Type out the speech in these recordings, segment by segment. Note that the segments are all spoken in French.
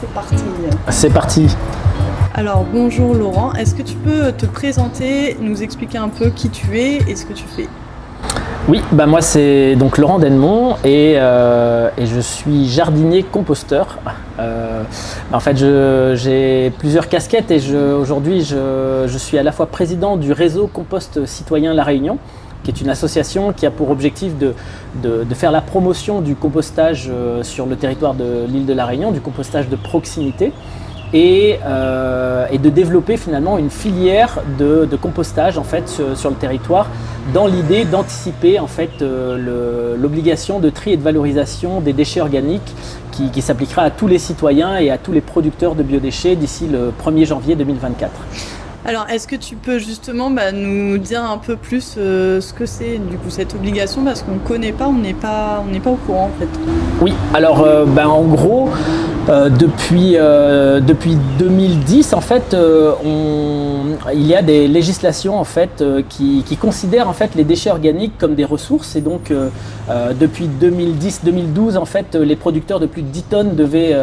c'est parti. C'est parti. Alors bonjour Laurent, est-ce que tu peux te présenter, nous expliquer un peu qui tu es et ce que tu fais? Oui, moi c'est donc Laurent Dennemont et je suis jardinier composteur. En fait, j'ai plusieurs casquettes et aujourd'hui je suis à la fois président du réseau Compost Citoyen La Réunion, qui est une association qui a pour objectif de faire la promotion du compostage sur le territoire de l'île de La Réunion, du compostage de proximité. Et de développer finalement une filière de compostage en fait sur le territoire, dans l'idée d'anticiper en fait l'obligation de tri et de valorisation des déchets organiques qui s'appliquera à tous les citoyens et à tous les producteurs de biodéchets d'ici le 1er janvier 2024. Alors, est-ce que tu peux justement nous dire un peu plus ce que c'est du coup cette obligation, parce qu'on ne connaît pas, on n'est pas au courant en fait. Oui, alors en gros, depuis 2010 en fait, il y a des législations en fait qui considèrent en fait les déchets organiques comme des ressources, et donc depuis 2010-2012 en fait, les producteurs de plus de 10 tonnes devaient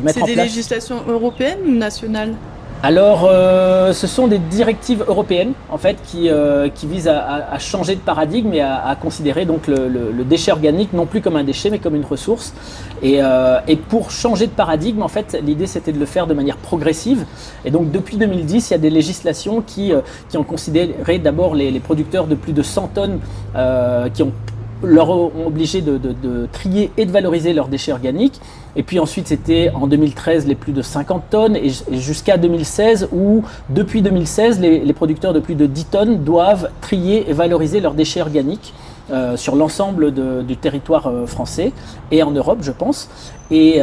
mettre en place. C'est des législations européennes ou nationales? Alors, ce sont des directives européennes en fait qui visent à changer de paradigme et à considérer donc le déchet organique non plus comme un déchet mais comme une ressource. Et pour changer de paradigme, en fait, l'idée c'était de le faire de manière progressive. Et donc depuis 2010, il y a des législations qui ont considéré d'abord les producteurs de plus de 100 tonnes qui leur ont obligé de trier et de valoriser leurs déchets organiques. Et puis ensuite, c'était en 2013 les plus de 50 tonnes et jusqu'à 2016 où, depuis 2016, les producteurs de plus de 10 tonnes doivent trier et valoriser leurs déchets organiques sur l'ensemble du territoire français et en Europe, je pense. Et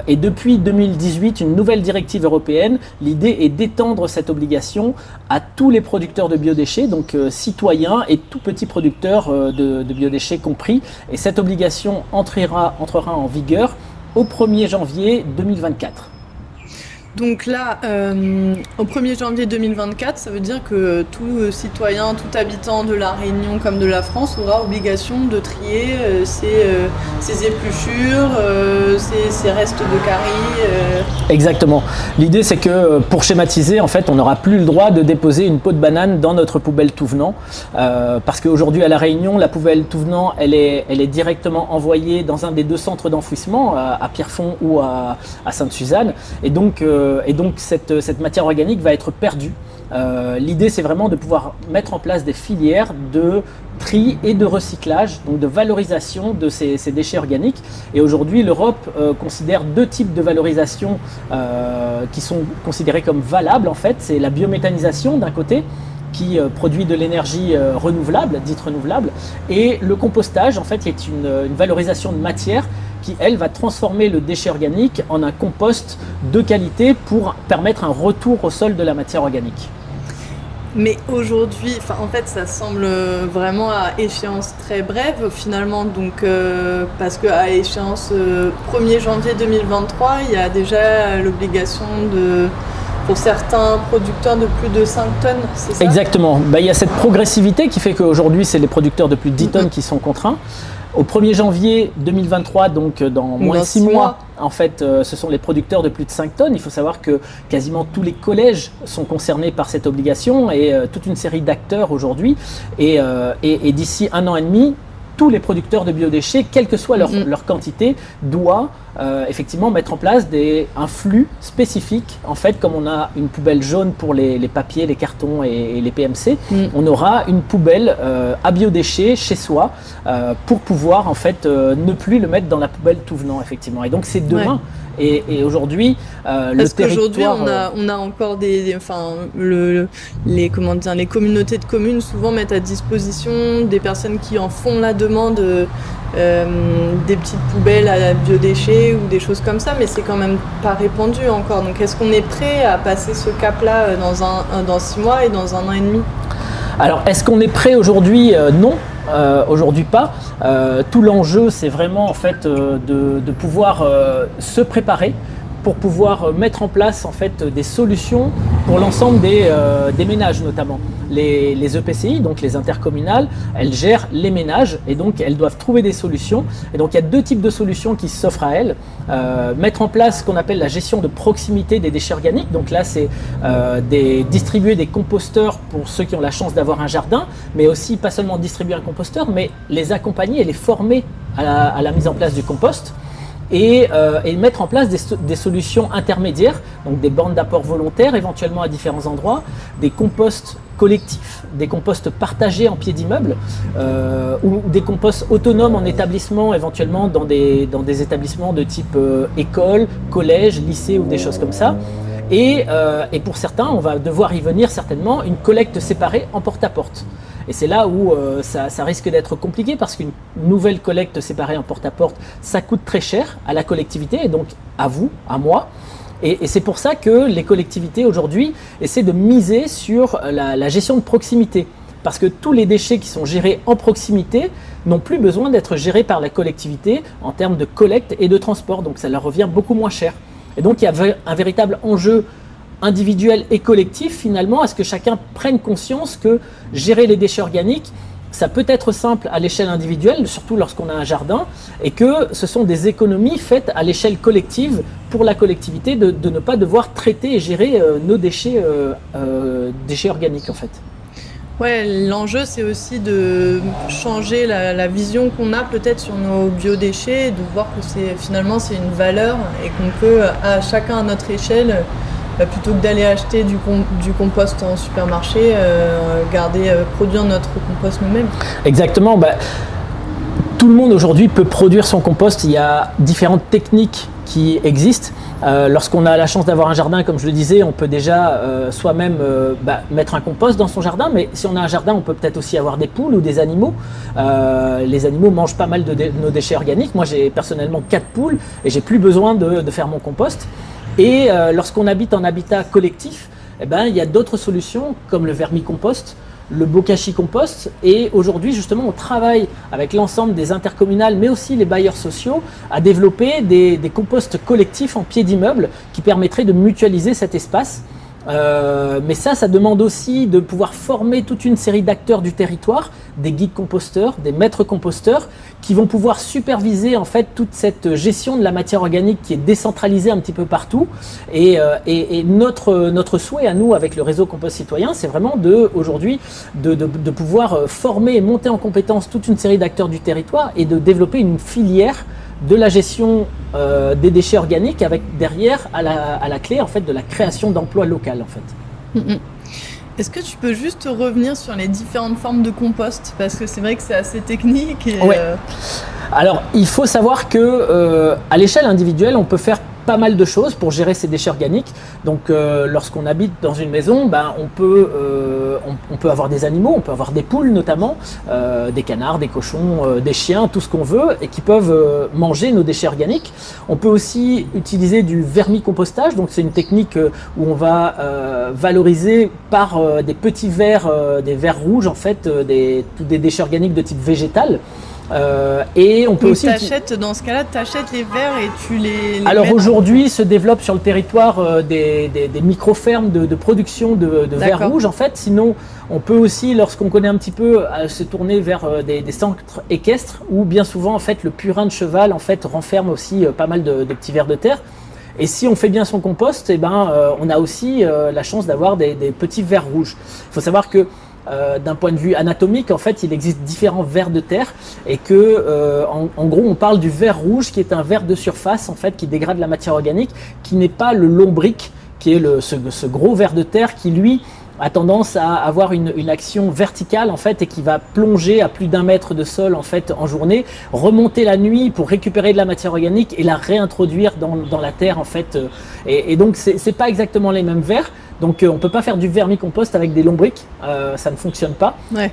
depuis 2018, une nouvelle directive européenne, l'idée est d'étendre cette obligation à tous les producteurs de biodéchets, donc citoyens et tout petits producteurs de biodéchets compris. Et cette obligation entrera en vigueur au 1er janvier 2024. Donc là, au 1er janvier 2024, ça veut dire que tout citoyen, tout habitant de La Réunion comme de la France aura obligation de trier ses épluchures, ses restes de caries. Exactement. L'idée, c'est que pour schématiser, en fait, on n'aura plus le droit de déposer une peau de banane dans notre poubelle tout venant, parce qu'aujourd'hui à La Réunion, la poubelle tout venant, elle est directement envoyée dans un des 2 centres d'enfouissement, à Pierrefonds ou à Sainte-Suzanne, et donc cette matière organique va être perdue. L'idée, c'est vraiment de pouvoir mettre en place des filières de tri et de recyclage, donc de valorisation de ces déchets organiques. Et aujourd'hui, l'Europe considère 2 types de valorisation qui sont considérés comme valables en fait. C'est la biométhanisation d'un côté, qui produit de l'énergie renouvelable, dite renouvelable, et le compostage en fait, qui est une valorisation de matière qui, elle, va transformer le déchet organique en un compost de qualité pour permettre un retour au sol de la matière organique. Mais aujourd'hui, en fait, ça semble vraiment à échéance très brève finalement, donc parce qu'à échéance 1er janvier 2023, il y a déjà l'obligation pour certains producteurs de plus de 5 tonnes, c'est ça? Exactement. Il y a cette progressivité qui fait qu'aujourd'hui, c'est les producteurs de plus de 10 tonnes qui sont contraints. Au 1er janvier 2023, donc dans moins de 6 mois, en fait, ce sont les producteurs de plus de 5 tonnes. Il faut savoir que quasiment tous les collèges sont concernés par cette obligation et toute une série d'acteurs aujourd'hui. Et d'ici 1 an et demi, tous les producteurs de biodéchets, quelle que soit leur quantité, doivent effectivement mettre en place un flux spécifique. En fait, comme on a une poubelle jaune pour les papiers, les cartons et les PMC, on aura une poubelle à biodéchets chez soi pour pouvoir en fait ne plus le mettre dans la poubelle tout venant, effectivement. Et donc c'est demain. Ouais. Et aujourd'hui, le territoire... on a encore les communautés de communes souvent mettent à disposition des personnes qui en font la demande des petites poubelles à biodéchets ou des choses comme ça, mais c'est quand même pas répandu encore. Donc est-ce qu'on est prêt à passer ce cap-là dans 6 mois et dans 1 an et demi? Alors, est-ce qu'on est prêt aujourd'hui? Non. Aujourd'hui pas. Tout l'enjeu, c'est vraiment en fait de pouvoir se préparer pour pouvoir mettre en place en fait des solutions pour l'ensemble des ménages notamment. Les EPCI, donc les intercommunales, elles gèrent les ménages et donc elles doivent trouver des solutions. Et donc il y a deux types de solutions qui s'offrent à elles. Mettre en place ce qu'on appelle la gestion de proximité des déchets organiques. Donc là c'est distribuer des composteurs pour ceux qui ont la chance d'avoir un jardin, mais aussi pas seulement distribuer un composteur, mais les accompagner et les former à la mise en place du compost. Et mettre en place des solutions intermédiaires, donc des bornes d'apport volontaires éventuellement à différents endroits, des composts collectifs, des composts partagés en pied d'immeuble ou des composts autonomes en établissement, éventuellement dans des établissements de type école, collège, lycée ou des choses comme ça. Et pour certains, on va devoir y venir certainement, une collecte séparée en porte-à-porte. Et c'est là où ça risque d'être compliqué parce qu'une nouvelle collecte séparée en porte-à-porte, ça coûte très cher à la collectivité et donc à vous, à moi. Et c'est pour ça que les collectivités aujourd'hui essaient de miser sur la gestion de proximité. Parce que tous les déchets qui sont gérés en proximité n'ont plus besoin d'être gérés par la collectivité en termes de collecte et de transport. Donc ça leur revient beaucoup moins cher. Et donc il y a un véritable enjeu individuel et collectif finalement à ce que chacun prenne conscience que gérer les déchets organiques, ça peut être simple à l'échelle individuelle, surtout lorsqu'on a un jardin, et que ce sont des économies faites à l'échelle collective pour la collectivité de ne pas devoir traiter et gérer nos déchets organiques en fait. Ouais, l'enjeu c'est aussi de changer la vision qu'on a peut-être sur nos biodéchets, de voir que finalement c'est une valeur et qu'on peut à chacun à notre échelle, plutôt que d'aller acheter du compost en supermarché, produire notre compost nous-mêmes. Exactement. Tout le monde aujourd'hui peut produire son compost. Il y a différentes techniques qui existent. Lorsqu'on a la chance d'avoir un jardin, comme je le disais, on peut déjà soi-même mettre un compost dans son jardin, mais si on a un jardin, on peut peut-être aussi avoir des poules ou des animaux. Les animaux mangent pas mal de nos déchets organiques. Moi, j'ai personnellement 4 poules et j'ai plus besoin de faire mon compost. Et lorsqu'on habite en habitat collectif, il y a d'autres solutions comme le vermicompost, le bokashi compost. Et aujourd'hui, justement, on travaille avec l'ensemble des intercommunales, mais aussi les bailleurs sociaux, à développer des composts collectifs en pied d'immeuble qui permettraient de mutualiser cet espace. Mais ça demande aussi de pouvoir former toute une série d'acteurs du territoire, des guides composteurs, des maîtres composteurs, qui vont pouvoir superviser en fait toute cette gestion de la matière organique qui est décentralisée un petit peu partout. Et notre souhait à nous avec le réseau Compost Citoyen, c'est vraiment aujourd'hui de pouvoir former et monter en compétence toute une série d'acteurs du territoire et de développer une filière de la gestion des déchets organiques avec derrière à la clé en fait de la création d'emplois locaux en fait. Mm-hmm. Est-ce que tu peux juste revenir sur les différentes formes de compost parce que c'est vrai que c'est assez technique et ouais. Alors il faut savoir que à l'échelle individuelle on peut faire pas mal de choses pour gérer ces déchets organiques. Donc lorsqu'on habite dans une maison, on peut avoir des animaux, on peut avoir des poules notamment, des canards, des cochons, des chiens, tout ce qu'on veut et qui peuvent manger nos déchets organiques. On peut aussi utiliser du vermicompostage, donc c'est une technique où on va valoriser par des petits verres, des verres rouges en fait, tous des déchets organiques de type végétal. Et on peut donc aussi. Dans ce cas-là, tu achètes les verres et tu les Alors aujourd'hui, se développe sur le territoire des micro-fermes de production de verres rouges en fait. Sinon, on peut aussi, lorsqu'on connaît un petit peu, se tourner vers des centres équestres où bien souvent en fait le purin de cheval en fait renferme aussi pas mal de petits vers de terre. Et si on fait bien son compost, on a aussi la chance d'avoir des petits vers rouges. Il faut savoir que d'un point de vue anatomique, en fait, il existe différents vers de terre et que, en gros, on parle du ver rouge qui est un ver de surface, en fait, qui dégrade la matière organique, qui n'est pas le lombric, qui est ce gros ver de terre qui, lui, a tendance à avoir une action verticale en fait et qui va plonger à plus d'1 mètre de sol en fait en journée, remonter la nuit pour récupérer de la matière organique et la réintroduire dans la terre en fait. Et donc c'est pas exactement les mêmes vers. Donc on peut pas faire du vermicompost avec des lombrics, ça ne fonctionne pas. Ouais.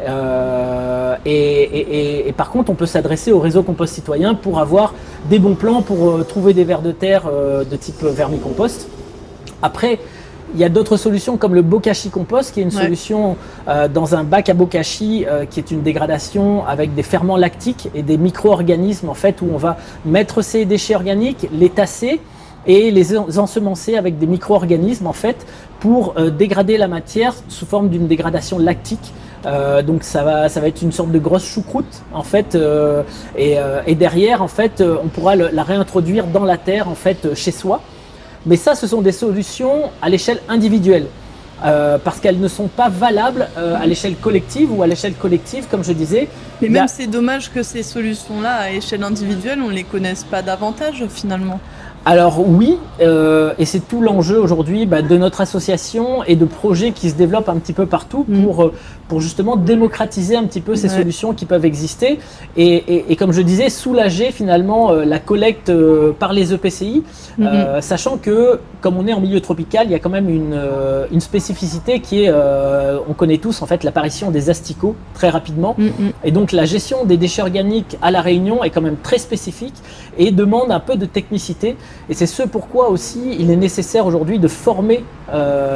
Et par contre on peut s'adresser au réseau Compost Citoyen pour avoir des bons plans pour trouver des vers de terre de type vermicompost. Après, il y a d'autres solutions comme le bokashi compost qui est une solution dans un bac à bokashi qui est une dégradation avec des ferments lactiques et des micro-organismes en fait où on va mettre ces déchets organiques, les tasser et les ensemencer avec des micro-organismes en fait pour dégrader la matière sous forme d'une dégradation lactique. Donc ça va être une sorte de grosse choucroute en fait, et derrière en fait on pourra la réintroduire dans la terre en fait chez soi. Mais ça, ce sont des solutions à l'échelle individuelle. Parce qu'elles ne sont pas valables à l'échelle collective ou à l'échelle collective, comme je disais. Mais même c'est dommage que ces solutions-là, à échelle individuelle, on ne les connaisse pas davantage finalement. Alors oui, et c'est tout l'enjeu aujourd'hui de notre association et de projets qui se développent un petit peu partout pour justement démocratiser un petit peu ces solutions qui peuvent exister et comme je disais, soulager finalement la collecte par les EPCI, sachant que comme on est en milieu tropical, il y a quand même une spécificité qui est, on connaît tous en fait l'apparition des asticots très rapidement, et donc la gestion des déchets organiques à La Réunion est quand même très spécifique et demande un peu de technicité. Et c'est ce pourquoi aussi il est nécessaire aujourd'hui de former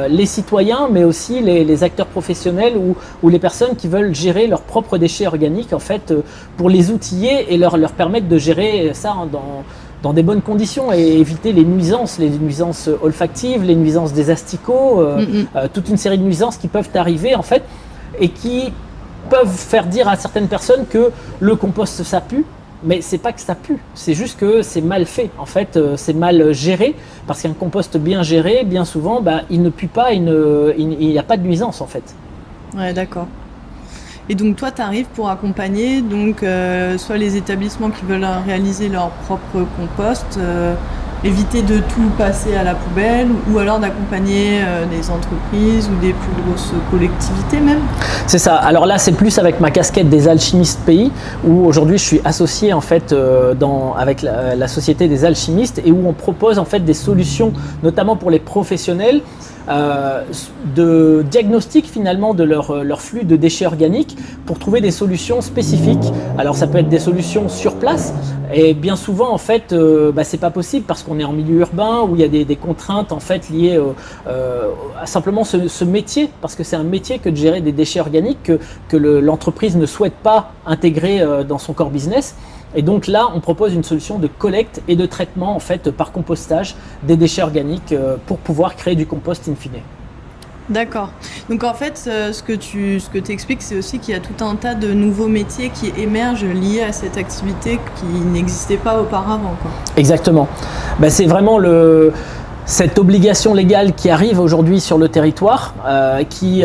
les citoyens, mais aussi les acteurs professionnels ou les personnes qui veulent gérer leurs propres déchets organiques, en fait, pour les outiller et leur permettre de gérer ça dans des bonnes conditions et éviter les nuisances olfactives, les nuisances des asticots, toute une série de nuisances qui peuvent arriver en fait et qui peuvent faire dire à certaines personnes que le compost ça pue. Mais c'est pas que ça pue, c'est juste que c'est mal fait, en fait, c'est mal géré, parce qu'un compost bien géré, bien souvent, il ne pue pas, il n'y a pas de nuisance en fait. Ouais, d'accord. Et donc toi, tu arrives pour accompagner donc, soit les établissements qui veulent réaliser leur propre compost, éviter de tout passer à la poubelle, ou alors d'accompagner des entreprises ou des plus grosses collectivités même. C'est ça. Alors là, c'est plus avec ma casquette des alchimistes pays, où aujourd'hui je suis associé en fait avec la société des alchimistes et où on propose en fait des solutions, notamment pour les professionnels, de diagnostic finalement de leur flux de déchets organiques pour trouver des solutions spécifiques. Alors ça peut être des solutions sur place et bien souvent en fait c'est pas possible parce qu'on est en milieu urbain où il y a des contraintes en fait liées à simplement ce métier, parce que c'est un métier que de gérer des déchets organiques que l'entreprise ne souhaite pas intégrer dans son core business. Et donc là, on propose une solution de collecte et de traitement en fait par compostage des déchets organiques pour pouvoir créer du compost in fine. D'accord. Donc en fait, ce que tu expliques, c'est aussi qu'il y a tout un tas de nouveaux métiers qui émergent liés à cette activité qui n'existait pas auparavant, quoi. Exactement. C'est vraiment cette obligation légale qui arrive aujourd'hui sur le territoire, qui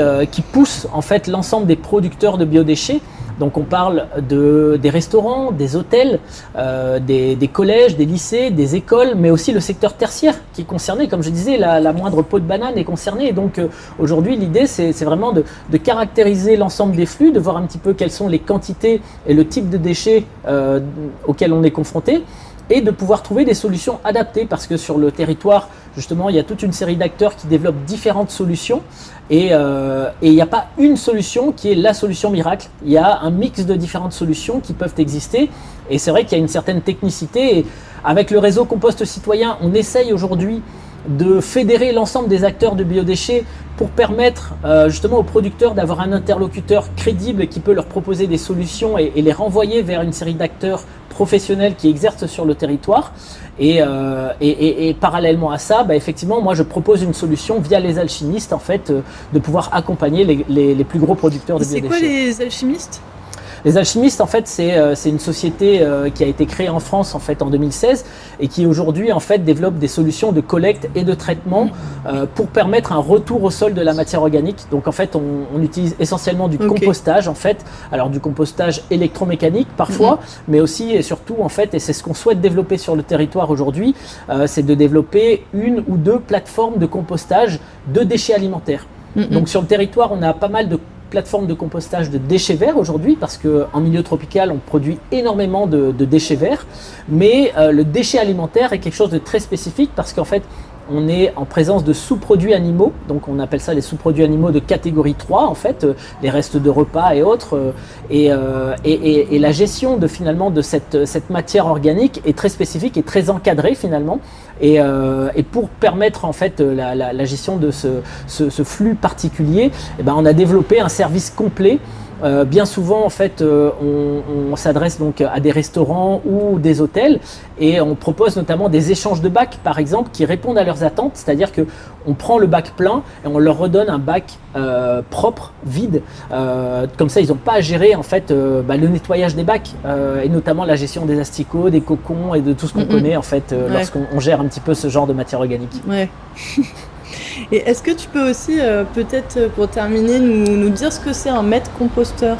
pousse en fait l'ensemble des producteurs de biodéchets. Donc on parle des restaurants, des hôtels, des collèges, des lycées, des écoles, mais aussi le secteur tertiaire qui est concerné. Comme je disais, la moindre peau de banane est concernée. Et donc aujourd'hui, l'idée, c'est vraiment de caractériser l'ensemble des flux, de voir un petit peu quelles sont les quantités et le type de déchets auxquels on est confronté, et de pouvoir trouver des solutions adaptées, parce que sur le territoire, justement, il y a toute une série d'acteurs qui développent différentes solutions et il n'y a pas une solution qui est la solution miracle. Il y a un mix de différentes solutions qui peuvent exister et c'est vrai qu'il y a une certaine technicité. Et avec le réseau Compost Citoyen, on essaye aujourd'hui de fédérer l'ensemble des acteurs de biodéchets pour permettre justement aux producteurs d'avoir un interlocuteur crédible qui peut leur proposer des solutions et les renvoyer vers une série d'acteurs professionnels qui exercent sur le territoire. Et parallèlement à ça, effectivement, moi je propose une solution via les alchimistes en fait, de pouvoir accompagner les plus gros producteurs de biodéchets. C'est quoi les alchimistes ? Les alchimistes, en fait, c'est une société qui a été créée en France en fait en 2016 et qui aujourd'hui en fait développe des solutions de collecte et de traitement pour permettre un retour au sol de la matière organique. Donc en fait, on utilise essentiellement du compostage en fait, alors du compostage électromécanique parfois, mais aussi et surtout en fait, et c'est ce qu'on souhaite développer sur le territoire aujourd'hui, c'est de développer une ou deux plateformes de compostage de déchets alimentaires. Donc sur le territoire, on a pas mal de plateforme de compostage de déchets verts aujourd'hui, parce qu'en milieu tropical, on produit énormément de déchets verts, mais le déchet alimentaire est quelque chose de très spécifique parce qu'en fait, on est en présence de sous-produits animaux, donc on appelle ça les sous-produits animaux de catégorie 3, en fait, les restes de repas et autres, et la gestion finalement de cette matière organique est très spécifique et très encadrée finalement, et pour permettre en fait la gestion de ce flux particulier, on a développé un service complet Bien souvent, en fait, on s'adresse donc à des restaurants ou des hôtels et on propose notamment des échanges de bacs, par exemple, qui répondent à leurs attentes. C'est-à-dire que on prend le bac plein et on leur redonne un bac propre, vide. Comme ça, ils n'ont pas à gérer en fait le nettoyage des bacs et notamment la gestion des asticots, des cocons et de tout ce qu'on connaît en fait lorsqu'on gère un petit peu ce genre de matière organique. Ouais. Et est-ce que tu peux aussi, peut-être pour terminer, nous dire ce que c'est un maître composteur?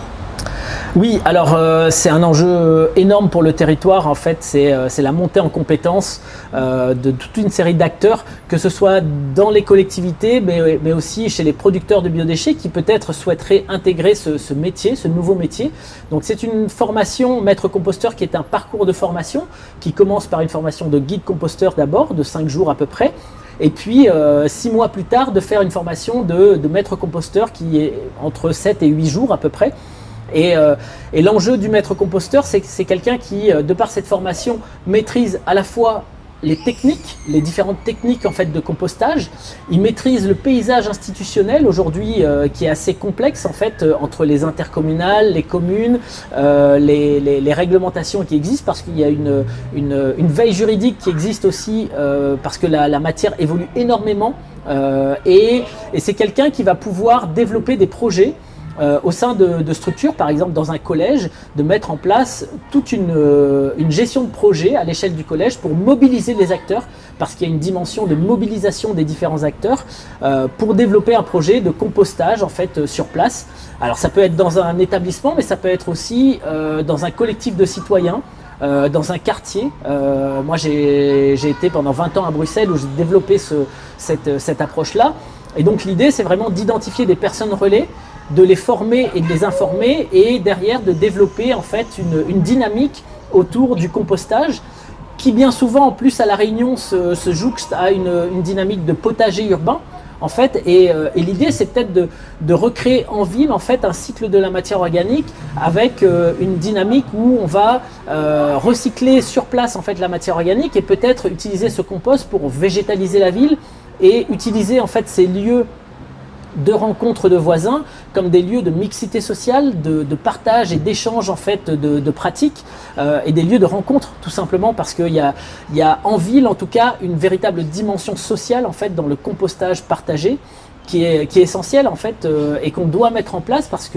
Oui, alors c'est un enjeu énorme pour le territoire. En fait, c'est la montée en compétences de toute une série d'acteurs, que ce soit dans les collectivités, mais aussi chez les producteurs de biodéchets qui peut-être souhaiteraient intégrer ce métier, ce nouveau métier. Donc c'est une formation maître composteur qui est un parcours de formation qui commence par une formation de guide composteur d'abord, de 5 jours à peu près. Et puis 6 mois plus tard de faire une formation de maître composteur qui est entre 7 et 8 jours à peu près. Et l'enjeu du maître composteur, c'est quelqu'un qui, de par cette formation, maîtrise à la fois les techniques, les différentes techniques en fait de compostage. Il maîtrise le paysage institutionnel aujourd'hui qui est assez complexe en fait entre les intercommunales, les communes, les réglementations qui existent parce qu'il y a une veille juridique qui existe aussi parce que la matière évolue énormément et c'est quelqu'un qui va pouvoir développer des projets au sein de structures, par exemple dans un collège, de mettre en place toute une gestion de projet à l'échelle du collège pour mobiliser les acteurs, parce qu'il y a une dimension de mobilisation des différents acteurs pour développer un projet de compostage en fait sur place. Alors ça peut être dans un établissement, mais ça peut être aussi dans un collectif de citoyens, dans un quartier. Moi j'ai été pendant 20 ans à Bruxelles où j'ai développé cette approche-là. Et donc l'idée c'est vraiment d'identifier des personnes relais, de les former et de les informer et derrière de développer en fait une dynamique autour du compostage qui bien souvent en plus à La Réunion se jouxte à une dynamique de potager urbain en fait et l'idée c'est peut-être de recréer en ville en fait un cycle de la matière organique avec une dynamique où on va recycler sur place en fait la matière organique et peut-être utiliser ce compost pour végétaliser la ville et utiliser en fait ces lieux de rencontres de voisins comme des lieux de mixité sociale, de partage et d'échange en fait de pratiques et des lieux de rencontre tout simplement parce qu'il y a en ville en tout cas une véritable dimension sociale en fait dans le compostage partagé qui est essentiel en fait et qu'on doit mettre en place parce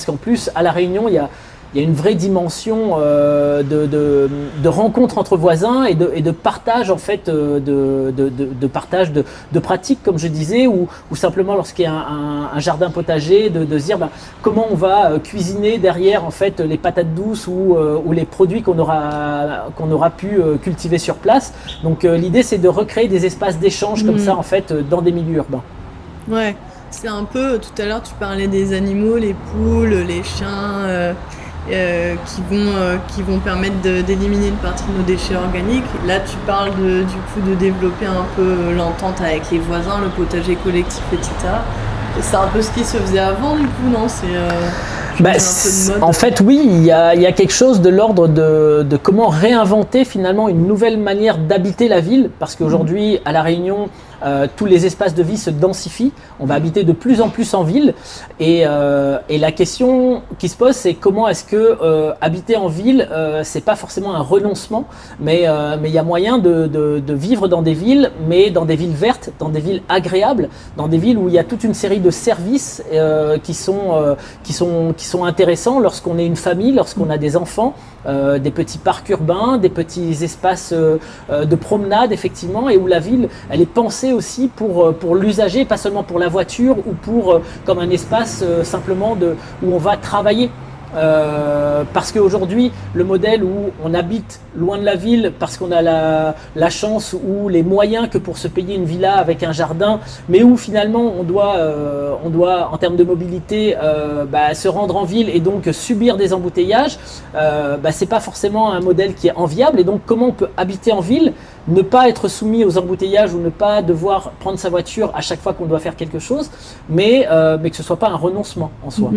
qu'en plus à La Réunion il y a une vraie dimension de rencontre entre voisins et de partage en fait de partage de pratiques comme je disais ou simplement lorsqu'il y a un jardin potager de se dire comment on va cuisiner derrière en fait les patates douces ou les produits qu'on aura pu cultiver sur place. Donc l'idée c'est de recréer des espaces d'échange comme ça en fait dans des milieux urbains. Ouais, c'est un peu tout à l'heure tu parlais des animaux, les poules, les chiens qui vont permettre d'éliminer une partie de nos déchets organiques. Là, tu parles du coup de développer un peu l'entente avec les voisins, le potager collectif, etc. C'est un peu ce qui se faisait avant, du coup, non? C'est un peu de mode. En fait, oui, il y a quelque chose de l'ordre de comment réinventer finalement une nouvelle manière d'habiter la ville, parce qu'aujourd'hui, à La Réunion, tous les espaces de vie se densifient, on va habiter de plus en plus en ville et la question qui se pose c'est comment est-ce que habiter en ville c'est pas forcément un renoncement mais il y a moyen de vivre dans des villes mais dans des villes vertes, dans des villes agréables, dans des villes où il y a toute une série de services qui sont intéressants lorsqu'on est une famille, lorsqu'on a des enfants. Des petits parcs urbains, des petits espaces de promenade effectivement et où la ville elle est pensée aussi pour l'usager, pas seulement pour la voiture ou comme un espace simplement où on va travailler. Parce qu'aujourd'hui, le modèle où on habite loin de la ville parce qu'on a la chance ou les moyens que pour se payer une villa avec un jardin, mais où finalement on doit en termes de mobilité se rendre en ville et donc subir des embouteillages, c'est pas forcément un modèle qui est enviable. Et donc comment on peut habiter en ville, ne pas être soumis aux embouteillages ou ne pas devoir prendre sa voiture à chaque fois qu'on doit faire quelque chose, mais que ce soit pas un renoncement en soi.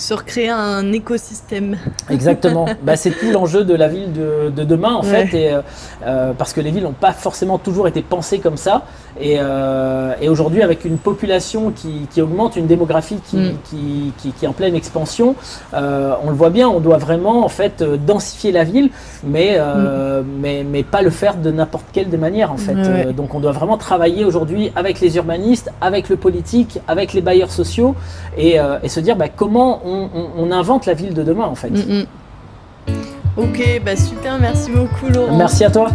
se recréer un écosystème. Exactement. C'est tout l'enjeu de la ville de demain en fait, et, parce que les villes n'ont pas forcément toujours été pensées comme ça. Et aujourd'hui, avec une population qui augmente, une démographie qui est en pleine expansion, on le voit bien, on doit vraiment en fait densifier la ville, mais pas le faire de n'importe quelle des manières en fait. Donc on doit vraiment travailler aujourd'hui avec les urbanistes, avec le politique, avec les bailleurs sociaux, et se dire comment on invente la ville de demain en fait. Ok, super, merci beaucoup Laurent. Merci à toi.